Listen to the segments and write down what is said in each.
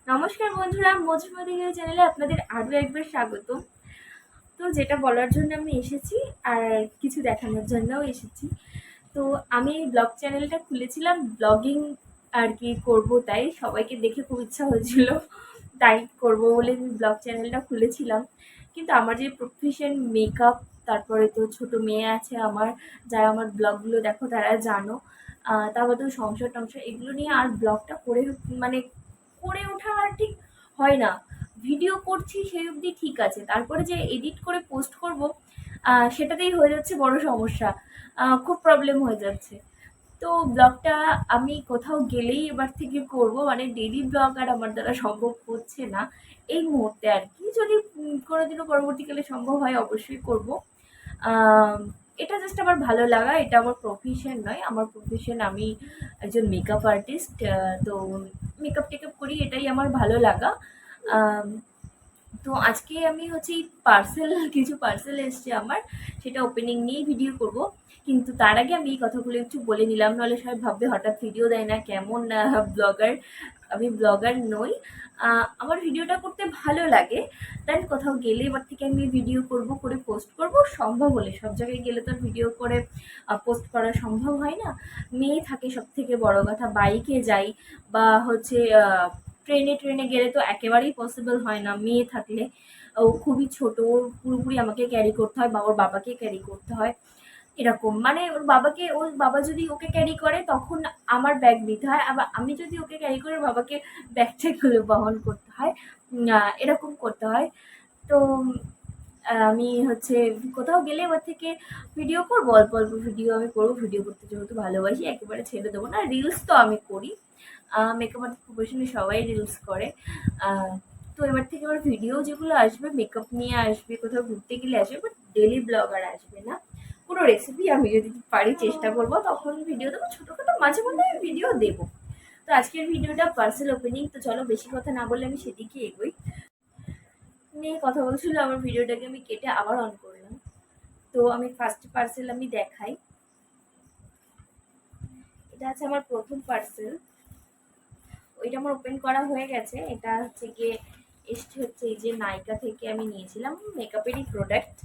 নমস্কার বন্ধুরা, মধুমতি চ্যানেলে আপনাদের আরও একবার স্বাগত। তো যেটা বলার জন্য আমি এসেছি আর কিছু দেখানোর জন্যও এসেছি। তো আমি এই ব্লগ চ্যানেলটা খুলেছিলাম ব্লগিং আর কি করব, তাই সবাইকে দেখে খুব ইচ্ছা হয়েছিল, তাই করব বলে আমি ব্লগ চ্যানেলটা খুলেছিলাম। কিন্তু আমার যে প্রফেশন মেকআপ, তারপরে তো ছোট মেয়ে আছে আমার, যারা আমার ব্লগগুলো দেখো তারা জানো। তা বাদেও সংসার টংসার এগুলো নিয়ে আর ব্লগটা করে মানে করে ওঠা আর ঠিক হয় না। ভিডিও করছি সেই অবধি ঠিক আছে, তারপরে যে এডিট করে পোস্ট করব সেটাতেই হয়ে যাচ্ছে বড় সমস্যা। খুব প্রবলেম হয়ে যাচ্ছে। তো ব্লগটা আমি কোথাও গেলেই এবার থেকে করব, মানে ডেইলি ব্লগ আর আমার দ্বারা সম্ভব হচ্ছে না এই মুহূর্তে আর কি। যদি কোনোদিনও পরবর্তীকালে সম্ভব হয় অবশ্যই করব। আম, এটা জাস্ট আমার ভালো লাগা, এটা আমার প্রফেশন নয়। আমার প্রফেশন, আমি একজন মেকআপ আর্টিস্ট। তো মেকআপ টেকআপ করি, এটাই আমার ভালো লাগা। আম, তো আজকে আমি হচ্ছে এই পার্সেল কিছু পার্সেল এসছে আমার, সেটা ওপেনিং নিয়েই ভিডিও করব। কিন্তু তার আগে আমি এই কথাগুলো একটু বলে নিলাম, নাহলে সবাই ভাববে হঠাৎ ভিডিও দেয় না, কেমন ব্লগার। আমি ব্লগার নই। আমার ভিডিওটা করতে ভালো লাগে, দেন কোথাও গেলে এবার থেকে আমি ভিডিও করব, করে পোস্ট করব সম্ভব হলে। সব জায়গায় গেলে তো ভিডিও করে পোস্ট করা সম্ভব হয় না। মেয়ে থাকে সব থেকে বড় কথা, বাইকে যাই বা হচ্ছে ট্রেনে ট্রেনে গেলে তো একেবারেই পসিবল হয় না মেয়ে থাকলে। ও খুবই ছোট, ওর পুরোপুরি আমাকে ক্যারি করতে হয় বা ওর বাবাকে ক্যারি করতে হয়। এরকম মানে ওর বাবা যদি ওকে ক্যারি করে তখন আমার ব্যাগ নিতে হয়, আবার আমি যদি ওকে ক্যারি করে ওর বাবাকে ব্যাগ ট্যাগগুলো বহন করতে হয়। এরকম করতে হয়। তো আমি হচ্ছে কোথাও গেলে এবার থেকে ভিডিও করবো, অল্প অল্প ভিডিও আমি করবো। ভিডিও করতে যেহেতু ভালোবাসি, একেবারে ছেড়ে দেবো না। রিলস তো আমি করি, মেকআপ আর্টিস্ট প্রফেশনে সবাই রিলস করে। আহ, তো এবার থেকে আমার ভিডিও যেগুলো আসবে মেকআপ নিয়ে আসবে, কোথাও ঘুরতে গেলে আসবে, বাট ডেলি ব্লগ আর আসবে না। কোনো রেসিপি আমি যদি পারি চেষ্টা করবো তখন ভিডিও দেবো, ছোটোখাটো মাঝে মধ্যে আমি ভিডিও দেবো। তো আজকের ভিডিওটা পার্সেল ওপেনিং, তো চলো বেশি কথা না বলে আমি সেদিকে এগোই। নিয়ে কথা বলছিল, আমার ভিডিওটাকে আমি কেটে আবার অন করলাম। তো আমি ফার্স্ট পার্সেল আমি দেখাই। এটা আছে আমার প্রথম পার্সেল। ওইটা আমার ওপেন করা হয়ে গেছে। এটা হচ্ছে গিয়ে এসছে হচ্ছে এই যে নাইকা থেকে আমি নিয়েছিলাম মেকআপেরই প্রোডাক্ট।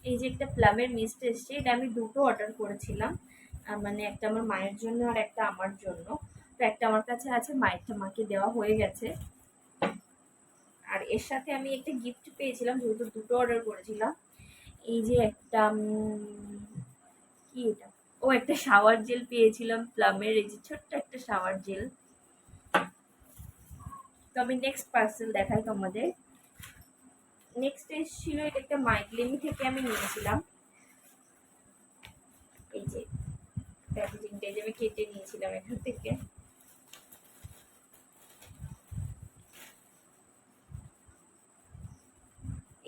এই যে একটা প্লামের মিস্ট এসছে, এটা আমি দুটো অর্ডার করেছিলাম। মানে একটা আমার মায়ের জন্য আর একটা আমার জন্য। তো একটা আমার কাছে আছে, মায়েরটা মাকে দেওয়া হয়ে গেছে। আর এর সাথে আমি একটা গিফট পেয়েছিলাম, যেহেতু দুটো অর্ডার করেছিলাম। এই যে একটা কি এটা, ও একটা শাওয়ার জেল পেয়েছিলাম প্লামের, এই যে ছোট্ট একটা শাওয়ার জেল। তো আমি নেক্সট পার্সেল দেখাই তোমাদের। নেক্সট এসেছিল, এটা একটা মাইক্লেমি থেকে আমি নিয়েছিলাম। এই যে প্যাকেজিংটা, এই যে আমি কেটে নিয়েছিলাম এখান থেকে।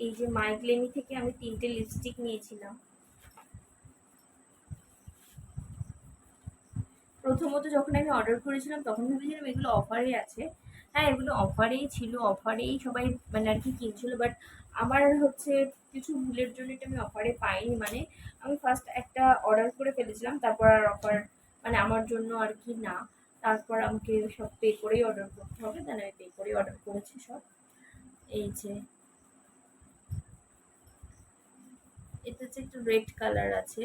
এই যে মাইক্লেমি থেকে আমি 3টে লিপস্টিক নিয়েছিলাম। প্রথমত যখন আমি অর্ডার করেছিলাম তখন ভেবেছিলাম এগুলো অফারে আছে। হ্যাঁ, এগুলো অফারেই ছিল, অফারেই সবাই মানে আর কি কিনছিল। বাট আমার হচ্ছে কিছু ভুলের জন্য এটা আমি অফারে পাইনি। মানে আমি ফার্স্ট একটা অর্ডার করে ফেলেছিলাম, তারপর আর অফার মানে আমার জন্য আর কি না। তারপর আমাকে সব পে করেই অর্ডার করতে হবে, দেন আমি পে করেই অর্ডার করেছি সব। এই যে এটা হচ্ছে একটু রেড কালার আছে।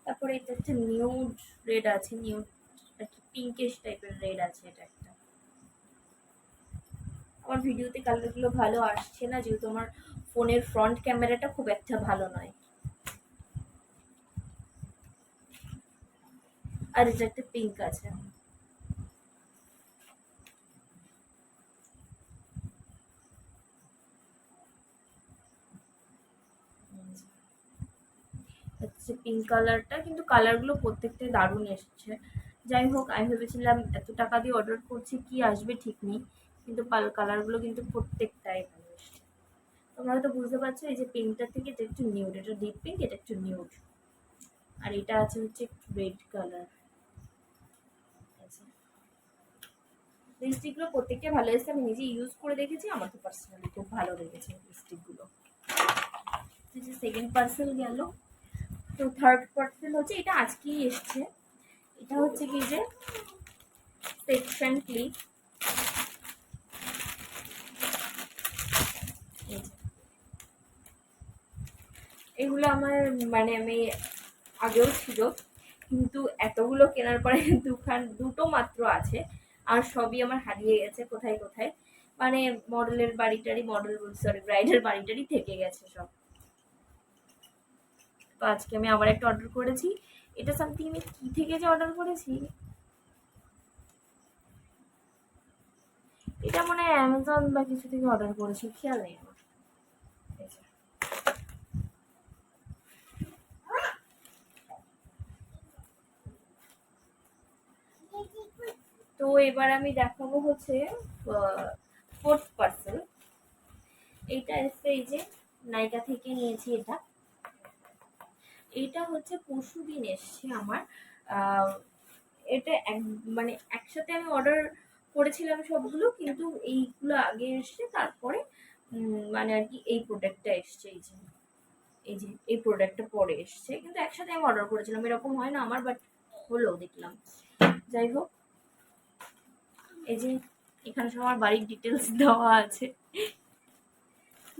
তারপরে এটা হচ্ছে নিউড রেড আছে, নিউড একটা পিঙ্কিশ টাইপের রেড আছে এটা একটা। আমার ভিডিওতে কালারগুলো ভালো আসছে না, যেহেতু আমার ফোনের ফ্রন্ট ক্যামেরাটা খুব একটা ভালো নয়। আর এটা একটা পিঙ্ক আছে। হচ্ছে পিঙ্ক কালারটা, কিন্তু কালারগুলো প্রত্যেকটাই দারুণ এসছে। যাই হোক, আমি ভেবেছিলাম এত টাকা দিয়ে অর্ডার করছি কি আসবে ঠিক নেই, কিন্তু কালারগুলো কিন্তু প্রত্যেকটাই ভালো এসছে। তোমরা হয়তো বুঝতে পারছো, এই যে পিঙ্কটা থেকে এটা একটু নিউড, এটা ডিপ পিঙ্ক, এটা একটু নিউড। আর এটা আছে হচ্ছে একটু রেড কালার। লিপস্টিকগুলো প্রত্যেকটা ভালো এসেছে, আমি নিজে ইউজ করে দেখেছি, আমার তো পার্সোনালি খুব ভালো লেগেছে লিপস্টিকগুলো। সেকেন্ড পার্সেল গেল। তো থার্ড পার্সেল হচ্ছে, এটা আজকেই এসছে। এটা হচ্ছে কি যে সেকশন ক্লিপ। এগুলো আমার মানে আমি আগেও ছিল, কিন্তু এতগুলো কেনার পরে দুটো মাত্র আছে, আর সবই আমার হারিয়ে গেছে কোথায় কোথায়, মানে মডেলের বাড়িটারই ব্রাইডের বাড়িটারই থেকে গেছে সব। তো আজকে আমি আবার একটা অর্ডার করেছি। এটা সামথিং আমি কি থেকে যে অর্ডার করেছি, এটা মনে হয় অ্যামাজন বা কিছু থেকে অর্ডার করেছি, খেয়াল নেই আমার। তো এবার আমি দেখাবো হচ্ছে ফোর্থ পার্সেল। এইটা এসছে এই যে নাইকা থেকে নিয়েছি। এটা হচ্ছে পরশুদিন এসছে আমার। এটা মানে একসাথে আমি অর্ডার করেছিলাম সবগুলো, কিন্তু এইগুলো আগে এসছে, তারপরে মানে আর কি এই প্রোডাক্টটা এসছে। এই যে এই প্রোডাক্টটা পরে এসছে, কিন্তু একসাথে আমি অর্ডার করেছিলাম, এরকম হয় না আমার, বাট হলো দেখলাম। যাই হোক, এই যে এখানে সব আমার বাড়ির ডিটেলস দেওয়া আছে।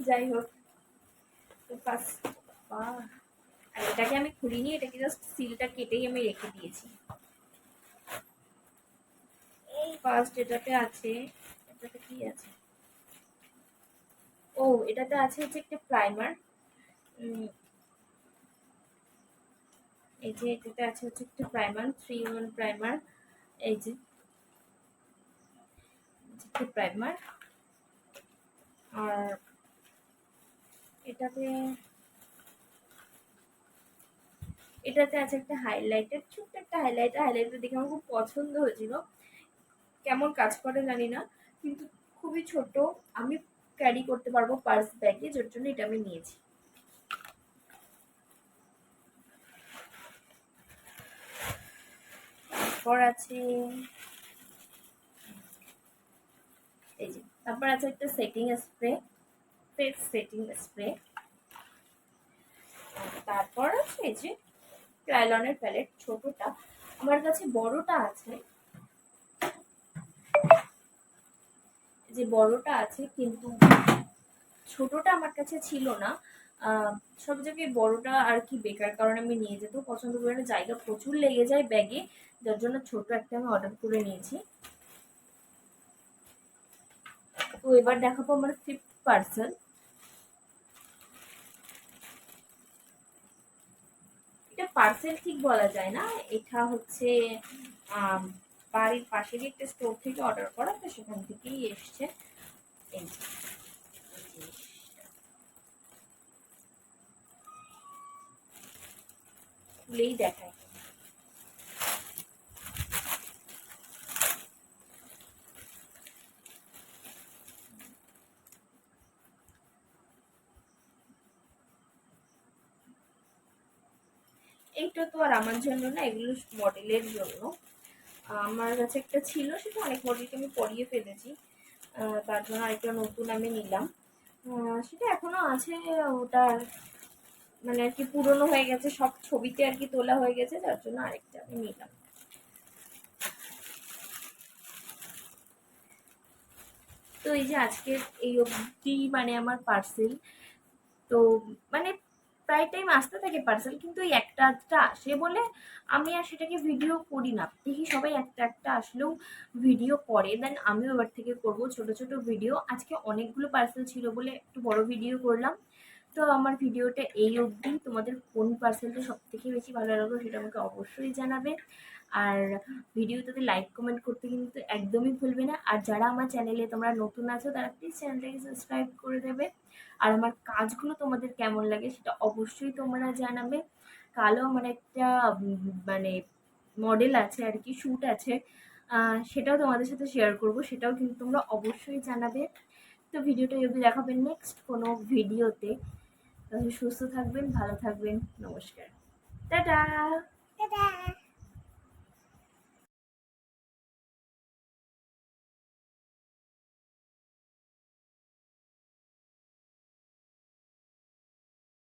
যাই হোক, তো ফার্স্ট আর এটাকে আমি খুলিনি, এটাকে জাস্ট সিলটা কেটেই আমি রেখে দিয়েছি। এই ফার্স্ট এটাতে আছে, এটাতে কি আছে, ও এটাতে আছে হচ্ছে একটা প্রাইমার। এই যে এটাতে আছে হচ্ছে একটা প্রাইমার, 3-in-1 প্রাইমার। এই যে একটা প্রাইমার, আর এটাতে আছে একটা হাইলাইটার, ছোট্ট একটা হাইলাইটার দেখে আমার খুব পছন্দ হয়েছিল। কেমন কাজ করে জানি না, কিন্তু খুবই ছোট, আমি ক্যারি করতে পারবো পার্স ব্যাগে, যার জন্য এটা আমি নিয়েছি। তারপর আছে এই যে, তারপর আছে একটা setting spray, face setting spray. তারপর আছে এই যে ক্রায়োলনের প্যালেট, ছোটটা। আমার কাছে বড়টা আছে, যে বড়টা আছে, কিন্তু ছোটটা আমার কাছে ছিল না। সব জায়গায় বড়টা আর কি বেকার, কারণ আমি নিয়ে যেতেও পছন্দ করি না, জায়গা প্রচুর লেগে যায় ব্যাগে, যার জন্য ছোট একটা আমি অর্ডার করে নিয়েছি। তো এবার দেখাবো আমার ফিফথ পার্সেল। এটা পার্সেল ঠিক বলা যায় না, এটা হচ্ছে বাড়ির পাশেরই একটা স্টোর থেকে অর্ডার করা, তো সেখান থেকেই এসছে। এই খুলেই দেখায়। এইটা তো আর আমার জন্য না, এগুলো মডেলের জন্য। আমার কাছে একটা ছিল, সেটা অনেক মডেলকে আমি পরিয়ে ফেলেছি, তার জন্য আরেকটা নতুন আমি নিলাম। সেটা এখনো আছে, ওটা মানে আর কি পুরনো হয়ে গেছে, সব ছবিতে আর কি তোলা হয়ে গেছে, যার জন্য আরেকটা আমি নিলাম। তো এই যে আজকের এই অবধি মানে আমার পার্সেল, তো মানে প্রায় টাইম আসতে থাকে পার্সেল, কিন্তু এই একটা আধটা আসে বলে আমি আর সেটাকে ভিডিও করি না। দেখি সবাই একটা একটা আসলেও ভিডিও করে, দেন আমিও এবার থেকে করব ছোট ছোট ভিডিও। আজকে অনেকগুলো পার্সেল ছিল বলে একটু বড় ভিডিও করলাম। তো আমার ভিডিওটা এই অবধি। তোমাদের কোন পার্সেলটা সব থেকে বেশি ভালো লাগলো সেটা আমাকে অবশ্যই জানাবে, আর ভিডিওটাতে লাইক কমেন্ট করতে কিন্তু একদমই ভুলবে না। আর যারা আমার চ্যানেলে তোমরা নতুন আছো, তারা প্লিজ চ্যানেলটাকে সাবস্ক্রাইব করে দেবে। আর আমার কাজগুলো তোমাদের কেমন লাগে সেটা অবশ্যই তোমরা জানাবে। কালও আমার একটা মানে মডেল আছে আর কি, শ্যুট আছে, সেটাও তোমাদের সাথে শেয়ার করব, সেটাও কিন্তু তোমরা অবশ্যই জানাবে। তো ভিডিওটা যদি দেখাবেন নেক্সট কোনো ভিডিওতে। তাহলে সুস্থ থাকবেন, ভালো থাকবেন, নমস্কার, টাটা।